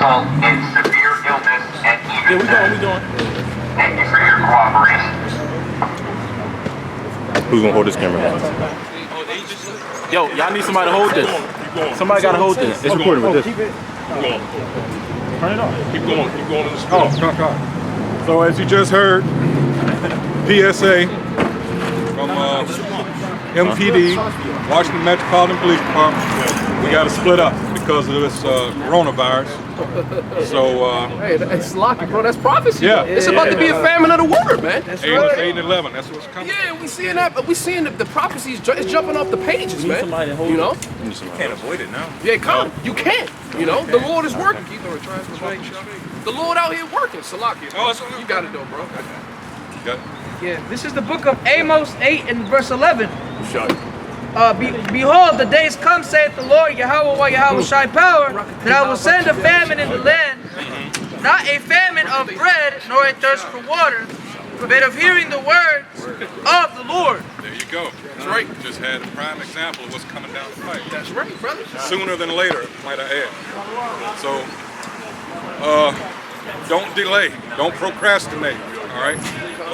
result in severe illness and even death. We doing. Thank you for your cooperation. Who's gonna hold this camera? Yo, y'all need somebody to hold this. Somebody gotta hold this. It's recording with this. Keep it. Turn it off. Keep going in the Oh, God. So as you just heard, PSA from MPD, Washington Metropolitan Police Department, we got to split up because of this coronavirus. So Hey, it's lucky, bro. That's prophecy. Yeah. It's about to be a famine of the word, man. That's Amos right. 8 and 11, that's what's coming. Yeah, we seeing that, but we seeing the prophecies it's jumping off the pages, man. somebody to hold You know? You can't avoid it now. Yeah, come. You can't. You know, the Lord is working. The Lord out here working. Salakia. Oh, that's what You got it though, bro. Got it. Yeah, this is the book of Amos 8 and verse 11. Shut. Behold, the days come, saith the Lord, Yahweh, Yahweh Shai power, that I will send a famine in the land, not a famine of bread, nor a thirst for water, but of hearing the words of the Lord. There you go. That's right. Just had a prime example of what's coming down the pipe. That's right, brother. Sooner than later, might I add. So, don't delay. Don't procrastinate. All right.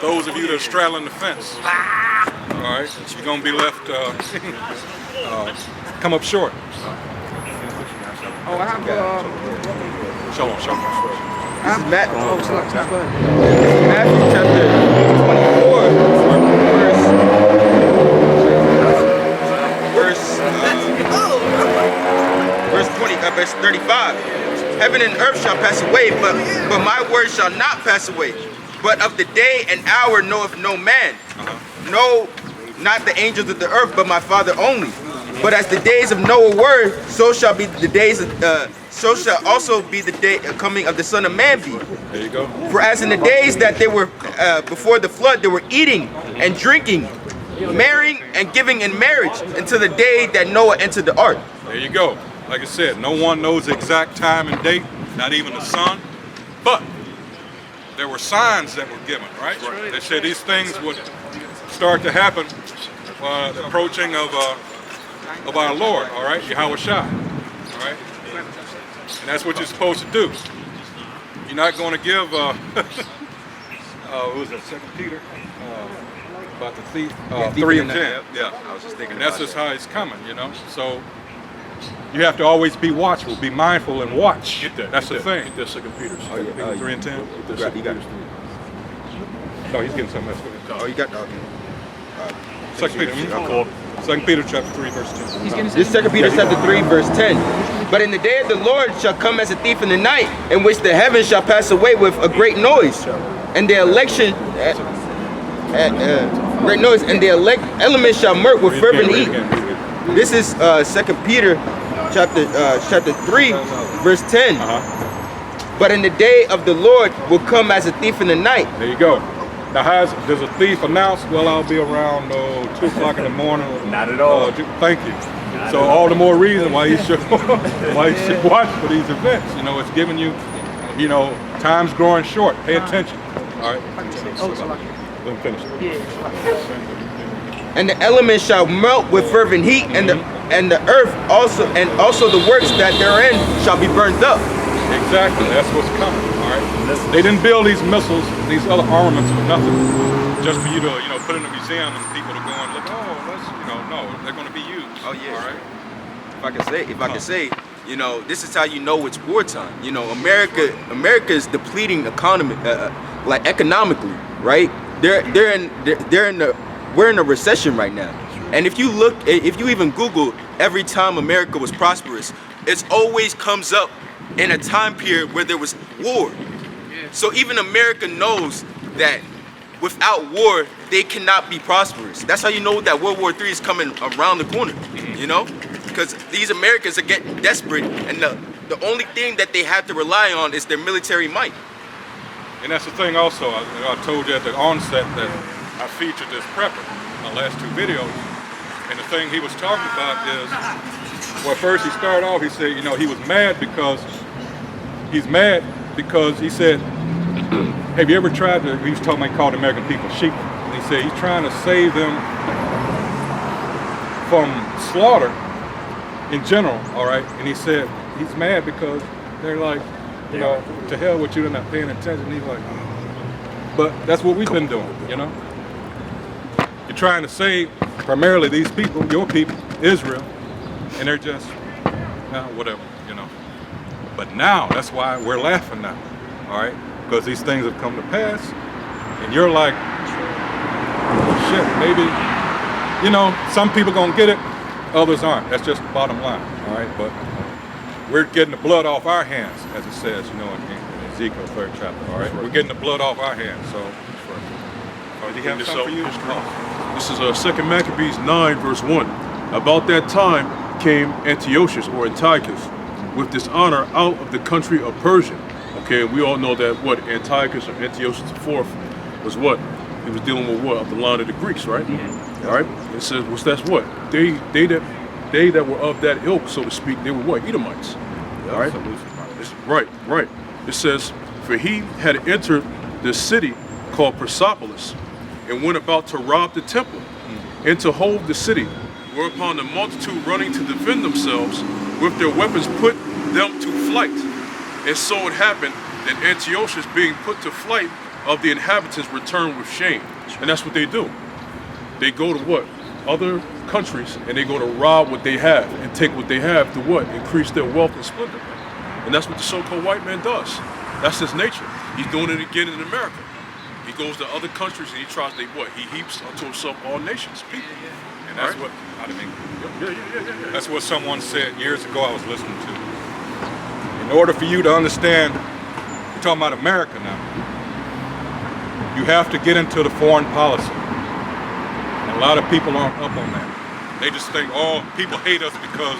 Those of you that are straddling the fence, all right, you're gonna be left come up short. Oh, I have Shalom, shalom. This is Matthew chapter 24, verse 35. Heaven and earth shall pass away, but my word shall not pass away. But of the day and hour knoweth no man, no, not the angels of the earth, but my Father only. But as the days of Noah were, so shall be the days of, so shall also be the day coming of the Son of Man be. There you go. For as in the days that they were before the flood, they were eating and drinking, marrying and giving in marriage until the day that Noah entered the ark. There you go. Like I said, no one knows the exact time and date, not even the sun, but there were signs that were given, right? They said these things would start to happen, the approaching of our Lord, all right, Yahweh Shai, all right? And that's what you're supposed to do. You're not going to give, what was that, 2 Peter? About the thief, 3 and 10, yeah. I was just thinking And that's just how it's coming, you know? So you have to always be watchful, be mindful and watch. Get that. That's get the that, thing. Get that 2 Peter. 3 and 10? Get that 2 Peter. No, he's getting something else. Oh, you got that. 2 Peter, 2 Peter chapter 3, verse 10. This 2 Peter chapter 3, verse 10. But in the day of the Lord shall come as a thief in the night, in which the heavens shall pass away with a great noise, and the election, great noise, and the elements shall melt with fervent heat. This is 2 Peter chapter 3, verse 10. But in the day of the Lord will come as a thief in the night. There you go. Now, does a thief announce, well, I'll be around 2 o'clock in the morning? Not at all. Thank you. So all the more reason why you should watch for these events. You know, it's giving you, you know, time's growing short. Pay attention. All right. Let me finish. And the elements shall melt with fervent heat, and the earth also, and also the works that therein shall be burned up. Exactly. That's what's coming. All right. They didn't build these missiles, these other armaments for nothing, just for you to, you know, put in a museum and people to go and look. Oh, let's, you know, no, they're going to be used. Oh yeah. All right. If I can say, you know, this is how you know it's wartime. You know, America is depleting economy, like economically, right? We're in a recession right now. And if you look, if you even Google every time America was prosperous, it always comes up in a time period where there was war. So even America knows that without war, they cannot be prosperous. That's how you know that World War III is coming around the corner, you know? Because these Americans are getting desperate, and the only thing that they have to rely on is their military might. And that's the thing also, I told you at the onset that I featured this prepper in my last 2 videos. And the thing he was talking about is, well, first he started off, he said, you know, he was mad because, he said, have you ever tried to, he was talking about, he called American people sheep. And he said he's trying to save them from slaughter in general, all right? And he said he's mad because they're like, you know, to hell with you, they're not paying attention. He's like, oh. But that's what we've been doing, you know. You're trying to save primarily these people, your people, Israel, and they're just, whatever, you know. But now, that's why we're laughing now, all right? Because these things have come to pass, and you're like, shit, maybe, you know, some people gonna get it, others aren't. That's just the bottom line, all right? But we're getting the blood off our hands, as it says, you know, in Ezekiel 3rd chapter, all right? We're getting the blood off our hands, so. Do you have something for you? This is 2 Maccabees 9, verse 1. About that time came Antiochus, or Antiochus, with dishonor out of the country of Persia. Okay, we all know that what Antiochus or Antiochus IV was what? He was dealing with what? Of the line of the Greeks, right? All right. It says, well, that's what? They that were of that ilk, so to speak, they were what? Edomites. All right. Right. It says, for he had entered the city called Persepolis, and went about to rob the temple, and to hold the city, whereupon the multitude running to defend themselves with their weapons put them to flight. And so it happened that Antiochus, being put to flight of the inhabitants, returned with shame. And that's what they do. They go to what? Other countries, and they go to rob what they have and take what they have to what? Increase their wealth and splendor. And that's what the so-called white man does. That's his nature. He's doing it again in America. He goes to other countries and he tries to what? He heaps unto himself all nations, people. And that's what, I mean, that's what someone said years ago I was listening to. In order for you to understand, we're talking about America now, you have to get into the foreign policy. And a lot of people aren't up on that. They just think, oh, people hate us because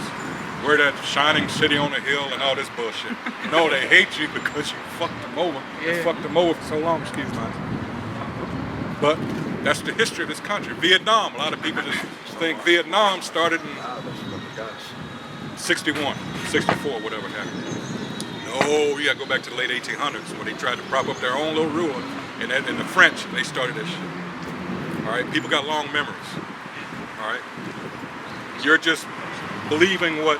we're that shining city on the hill and all this bullshit. No, they hate you because you fucked them over. You fucked them over for so long, excuse me. But that's the history of this country. Vietnam, a lot of people just think Vietnam started in 61, 64, whatever happened. No, you gotta go back to the late 1800s when they tried to prop up their own little rule. And the French, they started that shit. All right, people got long memories. All right, you're just believing what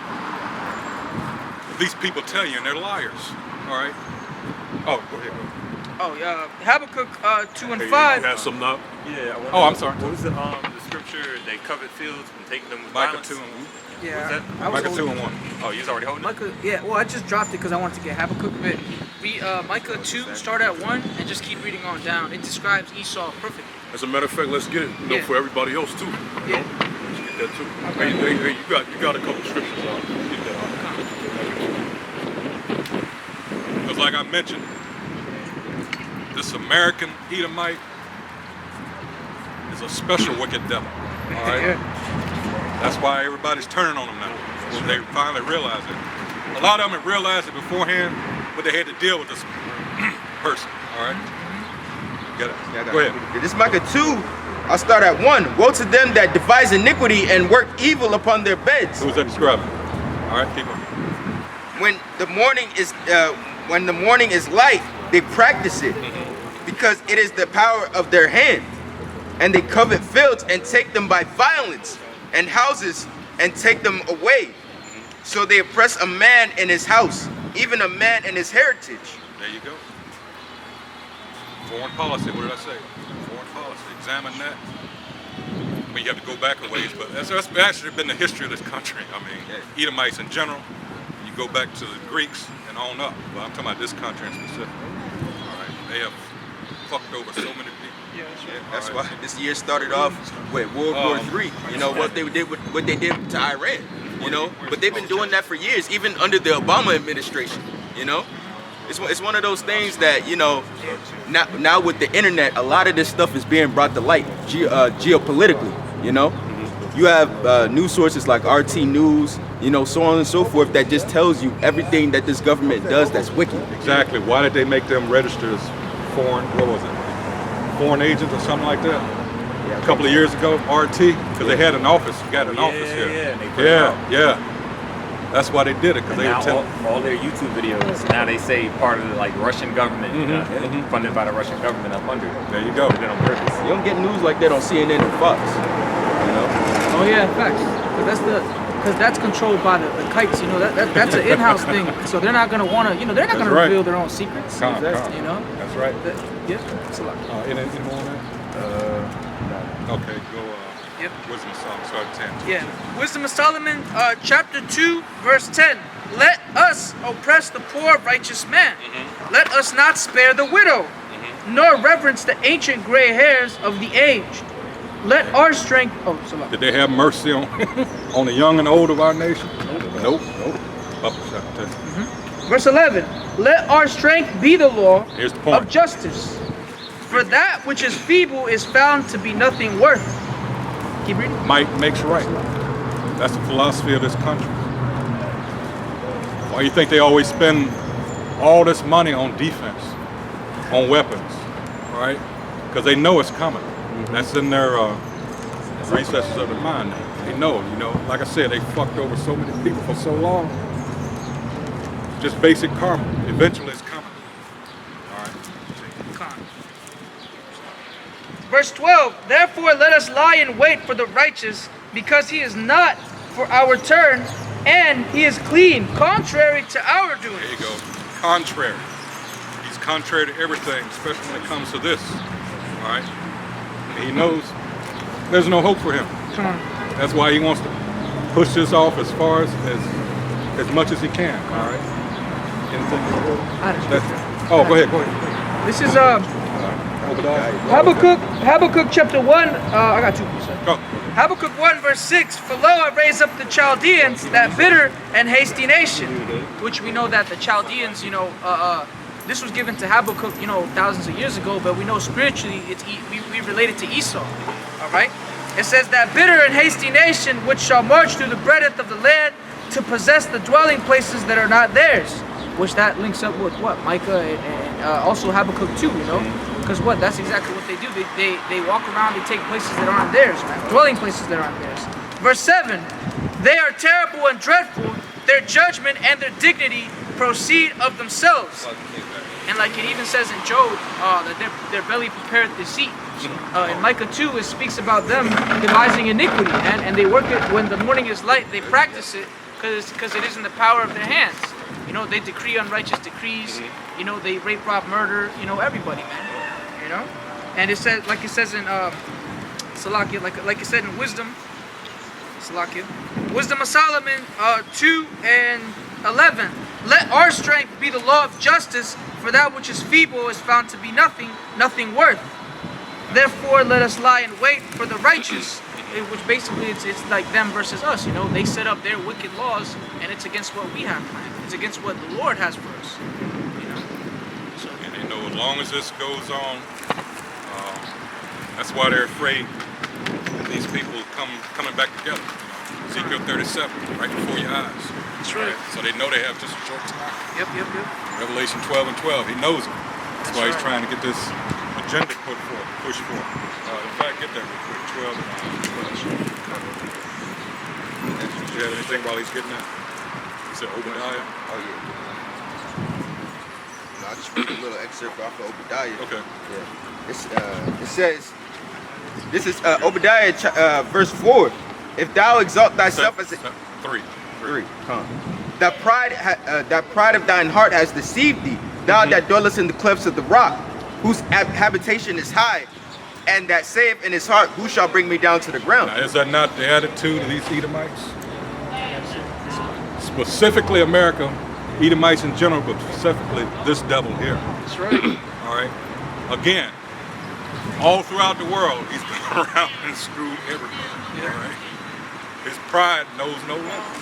these people tell you, and they're liars. All right. Oh, go ahead. Oh, yeah. Habakkuk 2 and Hey, 5. you have something up? Yeah. Oh, I'm sorry. What was the scripture? They covered fields and taking them with Micah violence? 2 and 1. Yeah. Micah 2 and 1. Oh, you was already holding it? Micah, yeah, well, I just dropped it because I wanted to get Habakkuk a bit. Micah 2, start at 1 and just keep reading on down. It describes Esau perfectly. As a matter of fact, let's get it, for everybody else too. Yeah. Let's get that too. Hey, you got a couple scriptures on. Get that on. Because like I mentioned, this American Edomite is a special wicked devil. All right. That's why everybody's turning on him now. When they finally realize it. A lot of them had realized it beforehand, but they had to deal with this person. All right. Get it? Yeah, Go ahead. This is Micah 2. I'll start at 1. Woe to them that devise iniquity and work evil upon their beds. Who's that describing? All right, keep on. When the morning is light, they practice it, because it is the power of their hand. And they covet fields and take them by violence, and houses and take them away. So they oppress a man in his house, even a man in his heritage. There you go. Foreign policy, what did I say? Foreign policy, examine that. I mean, you have to go back a ways, but that's actually been the history of this country. I mean, Edomites in general, you go back to the Greeks and on up. But I'm talking about this country in specific. All right, they have fucked over so many people. Yeah, that's why this year started off with World War III. You know what they did to Iran. You know, but they've been doing that for years, even under the Obama administration. You know, it's one of those things that, you know, now with the internet, a lot of this stuff is being brought to light geopolitically. You know, you have news sources like RT News, you know, so on and so forth, that just tells you everything that this government does that's wicked. Exactly. Why did they make them register as foreign? What was it? Foreign agents or something like that? A couple of years ago, RT, because they had an office. You got an office here. Yeah. That's why they did it, because they were telling all their YouTube videos. Now they say part of the Russian government, funded by the Russian government up under. There you go. Did it on purpose. You don't get news like that on CNN and Fox. You know. Oh yeah, facts. But because that's controlled by the kites. You know, that's an in-house thing. So they're not gonna want to, you know, they're not gonna right. reveal their own secrets. Calm. You know. That's right. Yeah, it's a lot. Any more on that? Okay, go. Yep. Wisdom of Solomon, start at 10. Yeah. Wisdom of Solomon, chapter 2, verse 10. Let us oppress the poor righteous man. Let us not spare the widow, nor reverence the ancient gray hairs of the aged. Let our strength. Oh, Salah. Did they have mercy on on the young and old of our nation? Nope. Up chapter 10. Verse 11. Let our strength be the law Here's the point. of justice. For that which is feeble is found to be nothing worth. Keep reading. Might makes right. That's the philosophy of this country. Why do you think they always spend all this money on defense, on weapons, right? Because they know it's coming. That's in their recesses of the mind. They know, you know, like I said, they fucked over so many people for so long. Just basic karma. Eventually it's coming. All right. Verse 12, therefore let us lie in wait for the righteous, because he is not for our turn, and he is clean, contrary to our doing. There you go. Contrary. He's contrary to everything, especially when it comes to this. All right. And he knows there's no hope for him. That's why he wants to push this off as far as much as he can. All right. Anything? Go ahead. This is Obadiah. Habakkuk chapter 1. I got 2 percent. Go. Habakkuk 1 verse 6. For lo, I raise up the Chaldeans, that bitter and hasty nation, which we know that the Chaldeans, you know, this was given to Habakkuk, you know, thousands of years ago, but we know spiritually we relate it to Esau. All right. It says that bitter and hasty nation, which shall march through the breadth of the land to possess the dwelling places that are not theirs. Which that links up with what? Micah and also Habakkuk 2, you know? Because what? That's exactly what they do. They walk around, they take places that aren't theirs, man. Dwelling places that aren't theirs. Verse 7, they are terrible and dreadful. Their judgment and their dignity proceed of themselves. And like it even says in Job, that their belly prepareth deceit. In Micah 2, it speaks about them devising iniquity. And they work it when the morning is light, they practice it because it is in the power of their hands. You know, they decree unrighteous decrees. You know, they rape, rob, murder. You know, everybody, man. You know, and it says, like it says in Salakia, like it said in Wisdom, Salakia, Wisdom of Solomon 2 and 11. Let our strength be the law of justice, for that which is feeble is found to be nothing worth. Therefore, let us lie in wait for the righteous. Which basically it's like them versus us, you know. They set up their wicked laws, and it's against what we have planned. It's against what the Lord has for us, you know. So. And they know as long as this goes on, that's why they're afraid that these people coming back together. Ezekiel 37, right before your eyes. That's right. So they know they have just a short time. Yep. Revelation 12 and 12, he knows it. That's why he's trying to get this agenda pushed forth. In fact, get that real quick, 12 and 12. Do you have anything while he's getting that? He said Obadiah? Oh, yeah. No, I just read a little excerpt off of Obadiah. Okay. Yeah. It says, this is Obadiah verse 4. If thou exalt thyself as a... 3. That pride of thine heart has deceived thee, thou that dwellest in the clefts of the rock, whose habitation is high, and that saith in his heart, who shall bring me down to the ground? Now, is that not the attitude of these Edomites? Specifically America, Edomites in general, but specifically this devil here. That's right. All right. Again, all throughout the world, he's gone around and screwed everybody. All right. His pride knows no limits.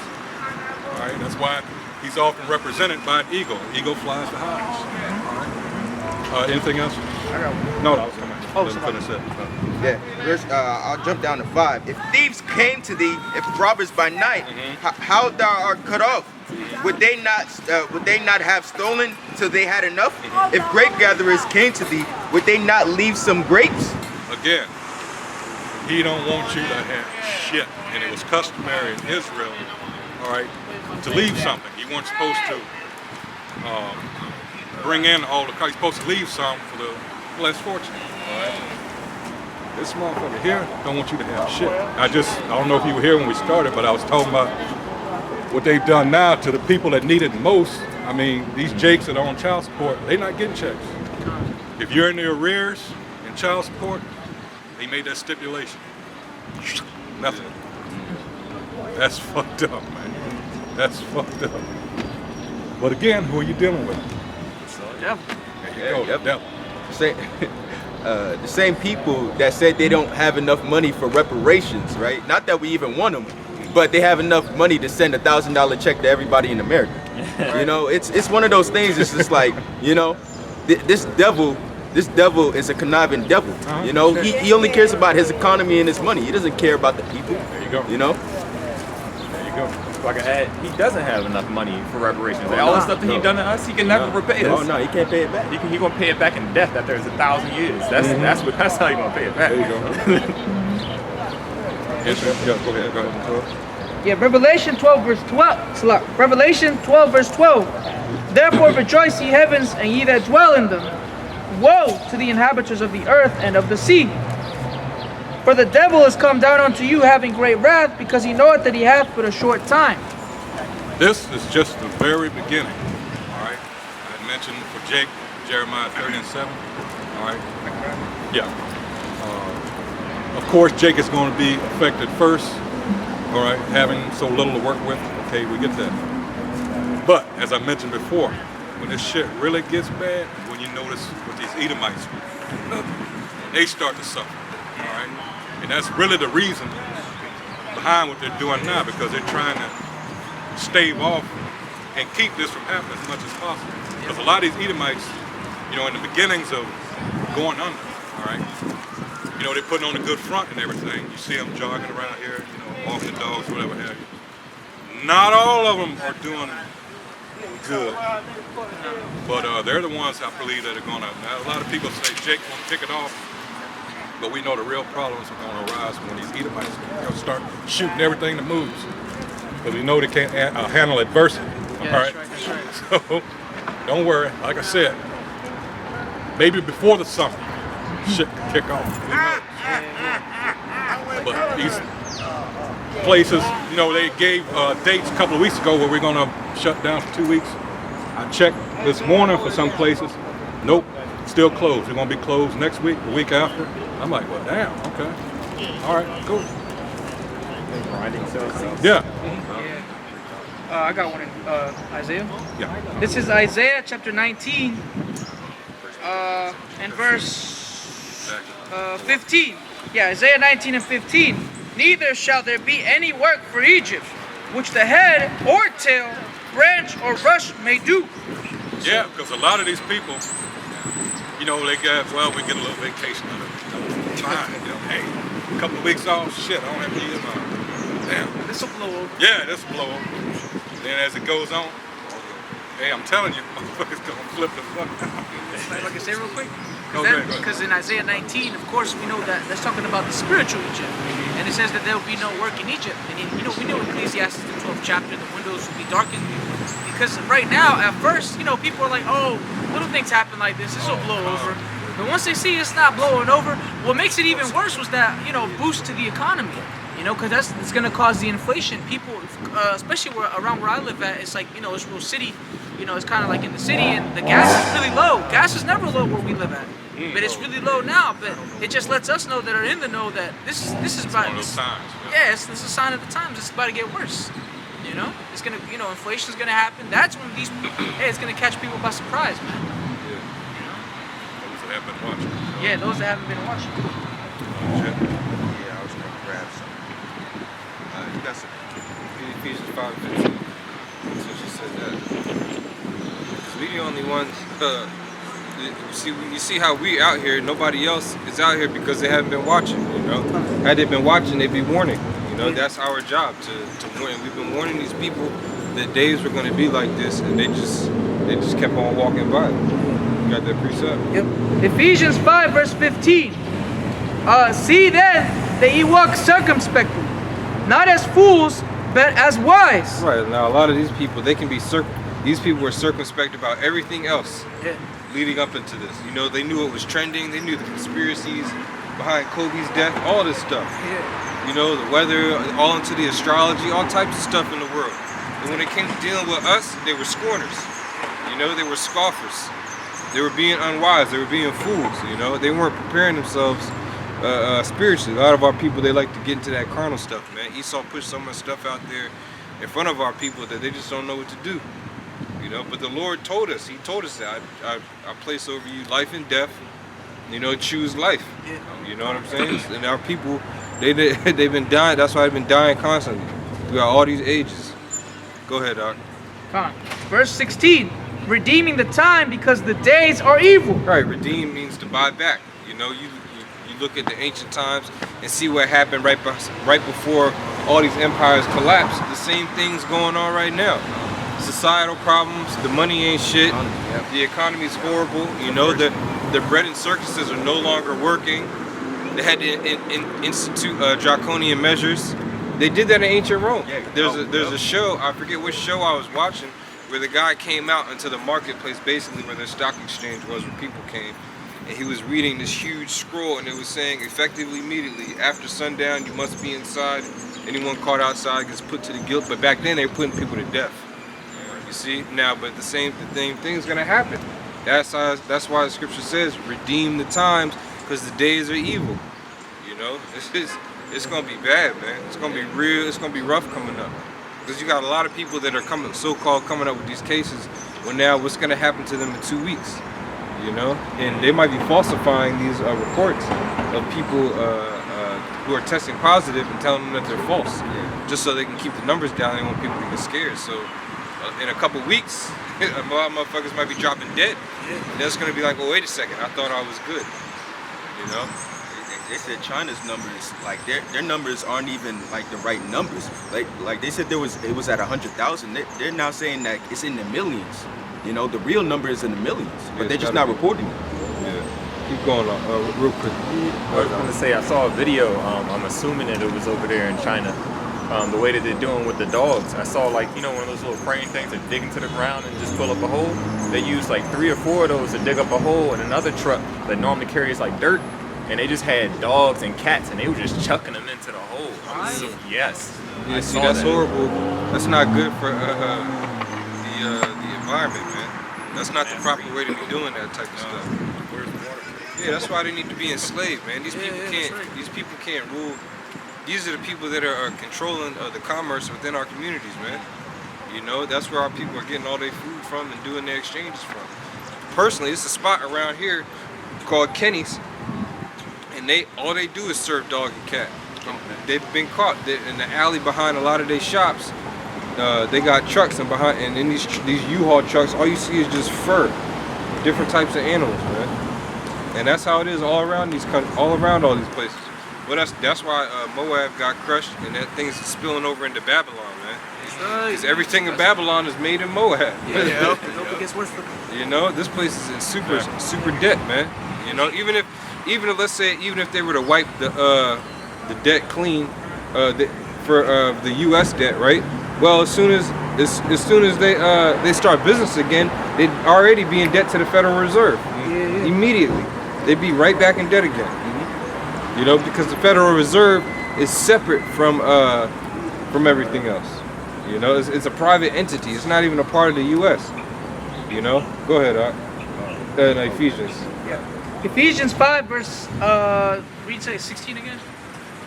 All right. That's why he's often represented by an eagle. Eagle flies the highest. All right. Anything else? No, that was coming. Yeah, I'll jump down to 5. If thieves came to thee, if robbers by night, how thou art cut off? Would they not have stolen till they had enough? If grape gatherers came to thee, would they not leave some grapes? Again, he don't want you to have shit, and it was customary in Israel, all right, to leave something. You weren't supposed to bring in all the. You're supposed to leave some for the less fortunate. All right. This motherfucker here don't want you to have shit. I don't know if you were here when we started, but I was talking about what they've done now to the people that need it most. I mean, these jakes that are on child support, they not getting checks. If you're in the arrears in child support, they made that stipulation. Nothing. That's fucked up, man. That's fucked up. But again, who are you dealing with? Devil. There you go, the devil. The same people that said they don't have enough money for reparations, right? Not that we even want them, but they have enough money to send $1,000 check to everybody in America. You know, it's one of those things. It's just like, you know, this devil is a conniving devil. You know, he only cares about his economy and his money. He doesn't care about the people. There you go. You know. There you go. Like I had, he doesn't have enough money for reparations. Like, all the stuff that he done to us, he can never repay us. Oh no, he can't pay it back. He gonna pay it back in death after there's 1,000 years. That's how he gonna pay it back. There you go. Yes, sir. Yeah, go ahead. Go ahead. Yeah, Revelation 12 verse 12. Revelation 12 verse 12. Therefore rejoice, ye heavens, and ye that dwell in them. Woe to the inhabitants of the earth and of the sea. For the devil is come down unto you, having great wrath, because he knoweth that he hath but a short time. This is just the very beginning. All right. I mentioned for Jake, Jeremiah 30:7. All right. Yeah. Of course, Jake is going to be affected first. All right. Having so little to work with. Okay, we get that. But as I mentioned before, when this shit really gets bad, when you notice with these Edomites, they start to suffer. All right. And that's really the reason behind what they're doing now, because they're trying to stave off and keep this from happening as much as possible. Because a lot of these Edomites, you know, in the beginnings of going under, all right, you know, they're putting on a good front and everything. You see them jogging around here, you know, walking dogs, whatever have you. Not all of them are doing good, but they're the ones I believe that are gonna. Now, a lot of people say Jake won't kick it off. But we know the real problems are going to arise when these Edomites start shooting everything that moves. Because we know they can't handle adversity. Yeah, all right? that's right. So don't worry. Like I said, maybe before the summer, shit can kick off. Who knows? But these places, you know, they gave dates a couple of weeks ago where we're going to shut down for 2 weeks. I checked this morning for some places. Nope. Still closed. They're going to be closed next week, the week after. I'm like, well, damn, okay. All right, cool. Yeah. I got one in Isaiah. Yeah. This is Isaiah chapter 19 and verse 15. Yeah, Isaiah 19 and 15. Neither shall there be any work for Egypt, which the head or tail, branch or rush may do. Yeah, because a lot of these people, you know, they got, well, we get a little vacation out of it. Fine, you know, hey, a couple of weeks off, shit, I don't have to use mine. Damn. This will blow over. Yeah, this will blow over. Then as it goes on, hey, I'm telling you, motherfuckers gonna flip the fuck out. Like I say real quick. Okay, Because in Isaiah 19, of course, we know that that's talking about the spiritual Egypt. And it says that there will be no work in Egypt. And you know, we know in Ecclesiastes, the 12th chapter, the windows will be darkened. Because right now, at first, you know, people are like, oh, little things happen like this will blow over. But once they see it's not blowing over, what makes it even worse was that, you know, boost to the economy. You know, because it's going to cause the inflation. People, especially around where I live at, it's like, you know, it's real city. You know, it's kind of like in the city, and the gas is really low. Gas is never low where we live at. But it's really low now. But it just lets us know that are in the know that this is about. One of those times. Yeah, it's a sign of the times. It's about to get worse. You know, it's gonna, you know, inflation's gonna happen. That's when it's gonna catch people by surprise, man. Yeah. You know? Those that have been watching. Yeah, those that haven't been watching. Shit. Yeah, I was gonna grab some. You got some Ephesians 5:15. So she said that. 'Cause we the only ones. You see how we out here. Nobody else is out here because they haven't been watching. You know, had they been watching, they'd be warning. You know, that's our job to warn. We've been warning these people that days were going to be like this, and they just kept on walking by. You got that precept? Yep. Ephesians 5 verse 15. See then that ye walk circumspectly, not as fools, but as wise. Right. Now, a lot of these people, they can be these people were circumspect about everything else. Yeah. Leading up into this, you know, they knew it was trending. They knew the conspiracies. behind Kobe's death, all this stuff. You know, the weather, all into the astrology, all types of stuff in the world. And when it came to dealing with us, they were scorners. You know, they were scoffers. They were being unwise. They were being fools. You know, they weren't preparing themselves spiritually. A lot of our people, they like to get into that carnal stuff, man. Esau pushed so much stuff out there in front of our people that they just don't know what to do. You know, but the Lord told us. He told us that I place over you life and death. You know, choose life. You know what I'm saying? And our people, they've been dying. That's why they've been dying constantly throughout all these ages. Go ahead, Doc. Verse 16, redeeming the time because the days are evil. Right, redeem means to buy back. You know, you look at the ancient times and see what happened right before all these empires collapsed. The same thing's going on right now. Societal problems, the money ain't shit, the economy's horrible. You know, the bread and circuses are no longer working. They had to institute draconian measures. They did that in ancient Rome. There's a show, I forget which show I was watching, where the guy came out into the marketplace, basically where the stock exchange was, where people came, and he was reading this huge scroll, and it was saying, effectively, immediately, after sundown, you must be inside. Anyone caught outside gets put to the guilt. But back then, they were putting people to death. You see, now, but the same thing's gonna happen. That's why the scripture says, redeem the times, because the days are evil. You know, it's gonna be bad, man. It's gonna be real. It's gonna be rough coming up, because you got a lot of people that are so-called coming up with these cases. Well, now what's gonna happen to them in 2 weeks? You know, and they might be falsifying these reports of people who are testing positive and telling them that they're false, just so they can keep the numbers down. They want people to get scared. So in a couple weeks, a lot of motherfuckers might be dropping dead. And that's gonna be like, well, wait a second, I thought I was good. You know. They said China's numbers, like their numbers aren't even like the right numbers. Like they said it was at 100,000. They're now saying that it's in the millions. You know, the real number is in the millions, but they're just not reporting it. Yeah. Keep going on, real quick. I was going to say, I saw a video. I'm assuming that it was over there in China. The way that they're doing with the dogs, I saw, like, you know, one of those little crane things that dig into the ground and just fill up a hole. They use like 3 or 4 of those to dig up a hole in another truck that normally carries like dirt. And they just had dogs and cats, and they were just chucking them into the hole. Yes. Yeah, see, that's horrible. That's not good for the environment, man. That's not the proper way to be doing that type of stuff. Yeah, that's why they need to be enslaved, man. These people can't rule. These are the people that are controlling the commerce within our communities, man. You know, that's where our people are getting all their food from and doing their exchanges from. Personally, it's a spot around here called Kenny's. And all they do is serve dog and cat. They've been caught in the alley behind a lot of their shops. They got trucks, and in these U-Haul trucks, all you see is just fur, different types of animals, man. And that's how it is all around these countries, all around all these places. Well, that's why Moab got crushed, and that thing's spilling over into Babylon, man. Because everything in Babylon is made in Moab. You know, this place is in super debt, man. You know, even if let's say they were to wipe the debt clean for the U.S. debt, right? Well, as soon as they start business again, they'd already be in debt to the Federal Reserve. Immediately, they'd be right back in debt again. You know, because the Federal Reserve is separate from everything else. You know, it's a private entity. It's not even a part of the U.S. You know. Go ahead, Ephesians. Ephesians 5 verse, read say 16 again?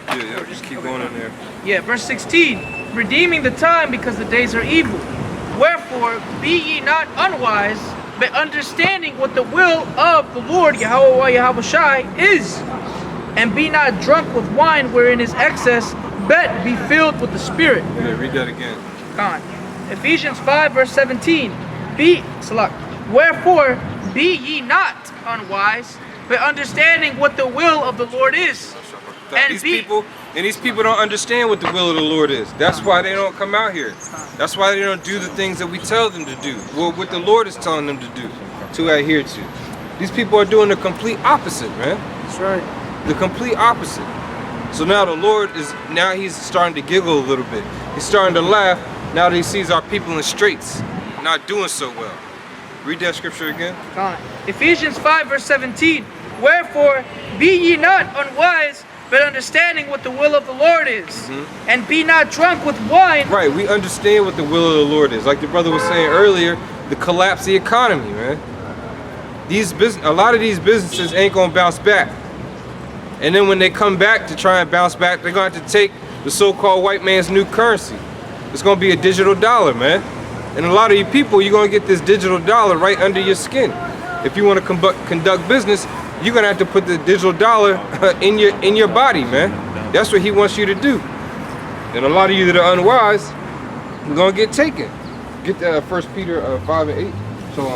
Yeah, just keep going in there. Yeah, verse 16. Redeeming the time because the days are evil. Wherefore, be ye not unwise, but understanding what the will of the Lord, Yahweh Shai, is. And be not drunk with wine wherein is excess, but be filled with the Spirit. Yeah, read that again. Come on. Ephesians 5 verse 17. Wherefore, be ye not unwise, but understanding what the will of the Lord is. These people don't understand what the will of the Lord is. That's why they don't come out here. That's why they don't do the things that we tell them to do. Well, what the Lord is telling them to do, to adhere to. These people are doing the complete opposite, man. That's right. The complete opposite. So now the Lord he's starting to giggle a little bit. He's starting to laugh now that he sees our people in straits, not doing so well. Read that scripture again. Ephesians 5 verse 17. Wherefore, be ye not unwise, but understanding what the will of the Lord is. And be not drunk with wine. Right, we understand what the will of the Lord is. Like the brother was saying earlier, the collapse of the economy, man. A lot of these businesses ain't gonna bounce back. And then when they come back to try and bounce back, they're gonna have to take the so-called white man's new currency. It's gonna be a digital dollar, man. And a lot of you people, you're gonna get this digital dollar right under your skin. If you wanna conduct business, you're gonna have to put the digital dollar in your body, man. That's what he wants you to do. And a lot of you that are unwise, you're gonna get taken. Get that 1 Peter 5 and 8. So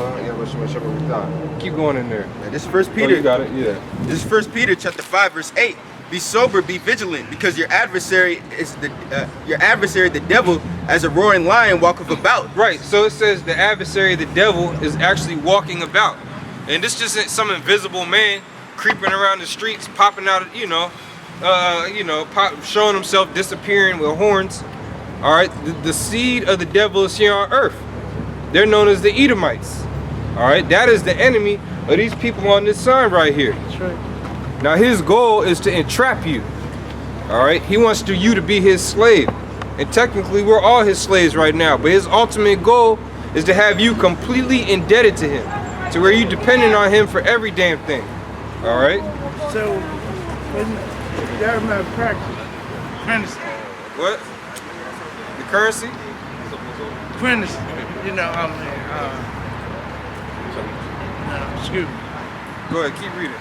keep going in there. Yeah, this 1 Peter. Oh, you got it. Yeah. This is 1 Peter chapter 5 verse 8. Be sober, be vigilant, because your adversary the devil, as a roaring lion, walketh about. Right. So it says the adversary, the devil, is actually walking about, and this just isn't some invisible man creeping around the streets, popping out, showing himself, disappearing with horns. All right. The seed of the devil is here on earth. They're known as the Edomites. All right. That is the enemy of these people on this sign right here. That's right. Now his goal is to entrap you. All right, he wants you to be his slave, and technically we're all his slaves right now. But his ultimate goal is to have you completely indebted to him, to where you're dependent on him for every damn thing. All right. So, y'all not practice. What? The currency? Prentice, excuse me. Go ahead, keep reading.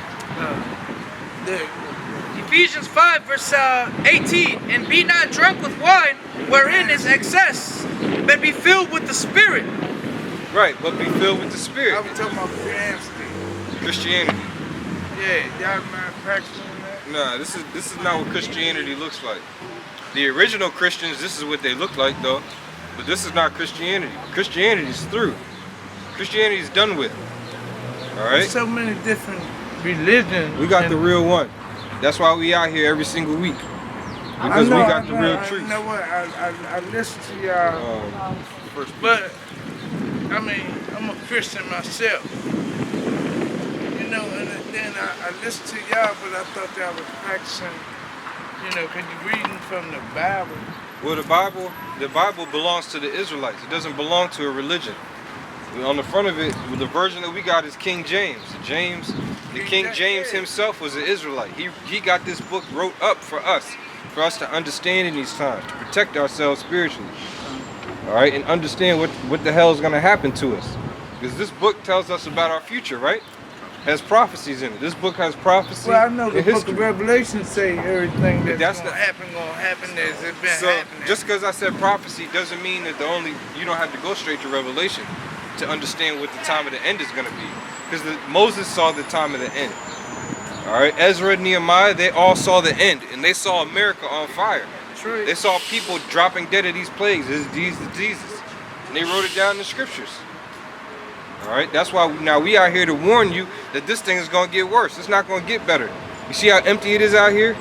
Ephesians 5 verse 18. And be not drunk with wine, wherein is excess, but be filled with the Spirit. Right, but be filled with the Spirit. I was talking about Christianity. Yeah, y'all not practicing that? Nah, this is not what Christianity looks like. The original Christians, this is what they look like though. But this is not Christianity. Christianity is through. Christianity is done with. All right? There's so many different religions. We got the real one. That's why we out here every single week. Because we got the real truth. You know what? I listen to y'all. But, I mean, I'm a Christian myself. And then I listen to y'all, but I thought y'all was practicing, because you're reading from the Bible. Well, the Bible belongs to the Israelites. It doesn't belong to a religion. On the front of it, the version that we got is King James. King James himself was an Israelite. He got this book wrote up for us to understand in these times, to protect ourselves spiritually. All right, and understand what the hell is going to happen to us. Because this book tells us about our future, right? Has prophecies in it. This book has prophecy. Well, I know the book of Revelation say everything that's gonna happen as it's been happening. Just because I said prophecy doesn't mean that you don't have to go straight to Revelation to understand what the time of the end is going to be. Because Moses saw the time of the end. All right, Ezra and Nehemiah, they all saw the end, and they saw America on fire. True. They saw people dropping dead of these plagues, these diseases, and they wrote it down in the scriptures. All right, that's why now we out here to warn you that this thing is going to get worse. It's not going to get better. You see how empty it is out here?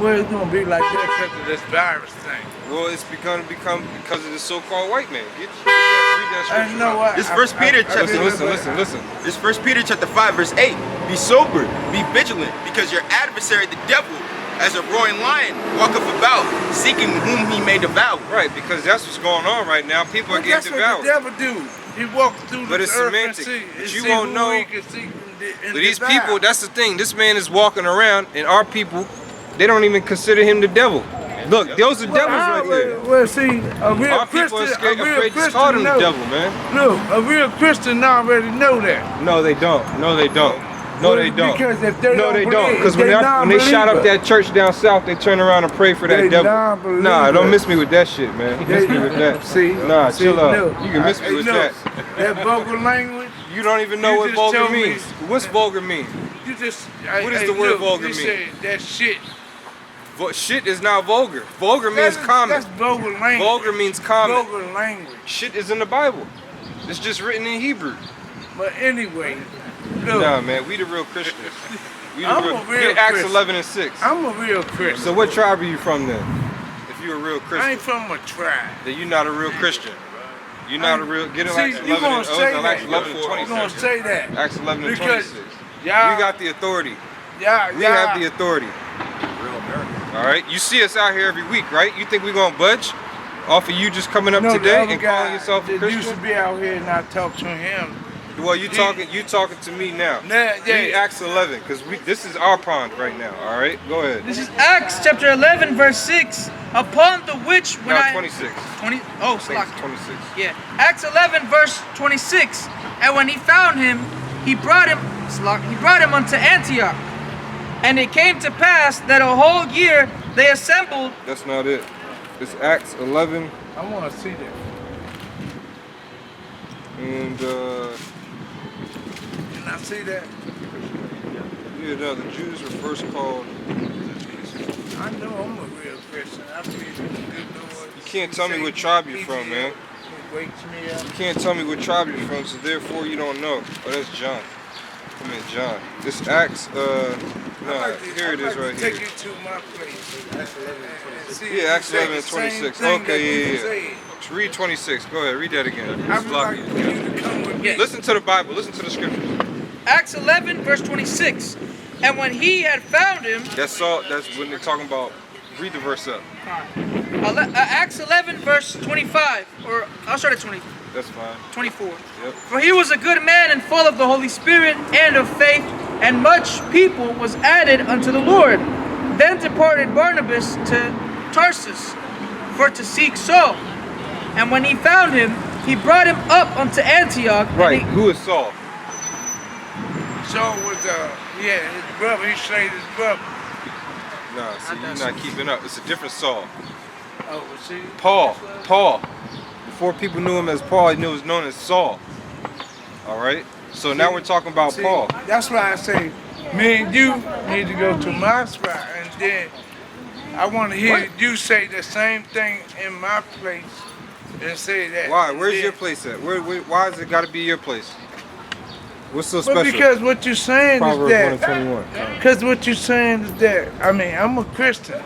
Well, it's going to be like that because of this virus thing. Well, it's going to become because of the so-called white man. Read that scripture. I know what. This 1 Peter chapter. Listen. This 1 Peter chapter 5 verse 8. Be sober, be vigilant, because your adversary, the devil, as a roaring lion, walketh about, seeking whom he may devour. Right, because that's what's going on right now. People are getting devoured. That's what the devil do. He walks through But the it's earth semantic. and see, But you won't know. But these people, that's the thing. This man is walking around, and our people, they don't even consider him the devil. Look, those are devils right there. Well, see, a real Our people Christian, are a real afraid to Christian call him the know. devil, man. Look, a real Christian already know that. No, they don't. No, they don't. No, they don't. Because if they No, they don't don't. believe, Because when they shot up that church down south, they turn around and pray for that They devil. non-believer. Nah, don't miss me with that shit, man. Miss me with that. See, chill out. no. You can miss me with that. That vulgar language. You don't even know You what just vulgar told me- means. What's vulgar mean? You just. What does the word vulgar you mean? Said that shit. Shit is not vulgar. Vulgar means common. That's vulgar language. Vulgar means common. Vulgar language. Shit is in the Bible. It's just written in Hebrew. But anyway, look. Nah, man, we the real Christians. We the I'm real. a real Get Acts Christian. 11 and 6. I'm a real Christian. So what tribe are you from then? If you're a real I Christian, ain't from a tribe. then you're not a real Christian. You're not a real. Get in See, Acts you 11 gonna and say Acts that. 11 and You gonna 26. say that. Acts 11 and Because 26. Yeah. We got the authority. Yeah, We have the authority. Real American. All right. You see us out here every week, right? You think we're gonna budge off of you just coming up No, the today other and guy calling yourself a that used to Christian? be out here and I talked to him. Well, you talking to me now. Yeah, yeah. Read Acts 11, because this is our pond right now. All right, go ahead. This is Acts chapter 11, verse 6. Upon the which when No, I 26. 20 oh, I think slack. it's 26. Yeah. Acts 11, verse 26. And when he found him, he brought him unto Antioch. And it came to pass that a whole year they assembled. That's not it. It's Acts 11, I want to see that. and Can I see that? yeah, no, the Jews were first called. I know I'm a real Christian. I believe in the good Lord. You can't tell me what tribe you're from, man. He wakes me up. You can't tell me what tribe you're from, so therefore you don't know. Oh, that's John. I mean John. This Acts, no, here it is right Take here. you to my place. Acts 11 and 26. Yeah, Acts 11 and 26. Okay, yeah. Let's read 26. Go ahead, read that again. I would like for you to come with me. Listen to the Bible. Listen to the scriptures. Acts 11, verse 26. And when he had found him, That's all. That's when they're talking about. Read the verse up. Acts 11, verse 25, or I'll start at 20, That's fine. 24. Yep. For he was a good man and full of the Holy Spirit and of faith, and much people was added unto the Lord. Then departed Barnabas to Tarsus for to seek Saul. And when he found him, he brought him up unto Antioch. and Right. he- Who is Saul? Saul was, his brother. He slayed his brother. Nah, see, you're not keeping up. It's a different Saul. Oh, well, see? Paul. Before people knew him as Paul, he was known as Saul. All right. So now we're talking about See, Paul. that's why I say, me and you need to go to my spot, and then I want to hear you say the same thing in my place and say that. Why? Where's Then- your place at? Why has it got to be your place? What's so Well, special? because what you're saying Proverbs 1 is and that. 21. Because what you're saying is that. I mean, I'm a Christian.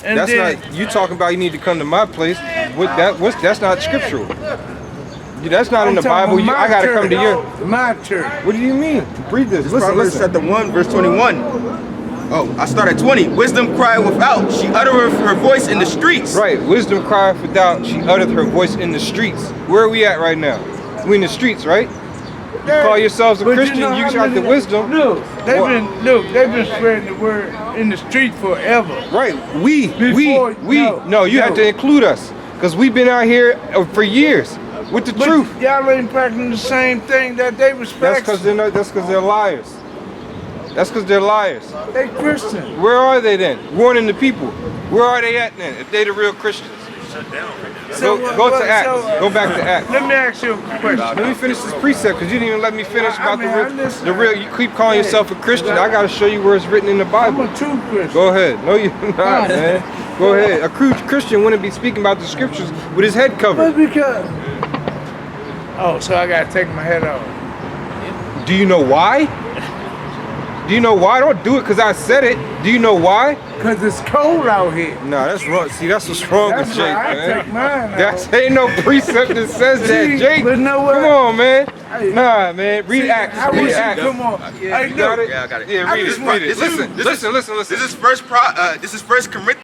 And That's then, not you talking about. You need to come to my place. That's not scriptural. That's not in the I'm talking Bible. about I gotta my come to your. church. My church. What do you mean? Read this. Listen, Proverbs listen. chapter 1, verse 21. Oh, I start at 20. Wisdom cried without, she uttereth her voice in the streets. Right. Wisdom crieth without. She uttereth her voice in the streets. Where are we at right now? We in the streets, right? You call yourselves a But Christian. know You how got the many- wisdom. Look, they've What? been spreading the word in the street forever. Right. We. Before- No, you have to include us, because we've been out here for years with the But truth. y'all ain't practicing the same thing that they was That's practicing. because they're liars. That's because they're liars. They Christian. Where are they then? Warning the people. Where are they at then? If they the real Christians. So Go to Acts. Go back to Acts. Let me ask you a question. Let me finish this precept, because you didn't even let me finish I about mean, I listen. the real. You keep calling yourself a Christian. I got to show you where it's written in the I'm Bible. a true Christian. Go ahead. No, you're not, man. Go ahead. A true Christian wouldn't be speaking about the scriptures with his head But covered. because. Oh, so I gotta take my head off. Do you know why? Do you know why? Don't do it because I said it. Do you know why? Cause it's cold out here. Nah, that's wrong. See, that's what's wrong That's with Jake, why I man. take mine off. That's ain't no precept that says that, See, Jake. but know what? Come on, man. Hey. Nah, man. Read See, Acts. I Read wish you Acts. come on. Hey, You got look, it? Yeah, I got it. Yeah, I read just it. want- Read it. this is- Listen. this is- Listen. This is First Corinthians